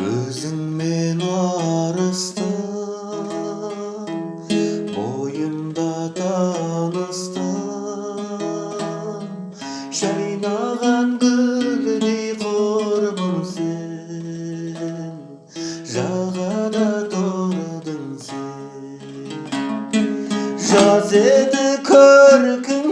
Өзіңмен арыстым, бойымда таныстым, жайнаған гүлдей құрбым сен, жағада тұрдың сен. Жаз еді көркің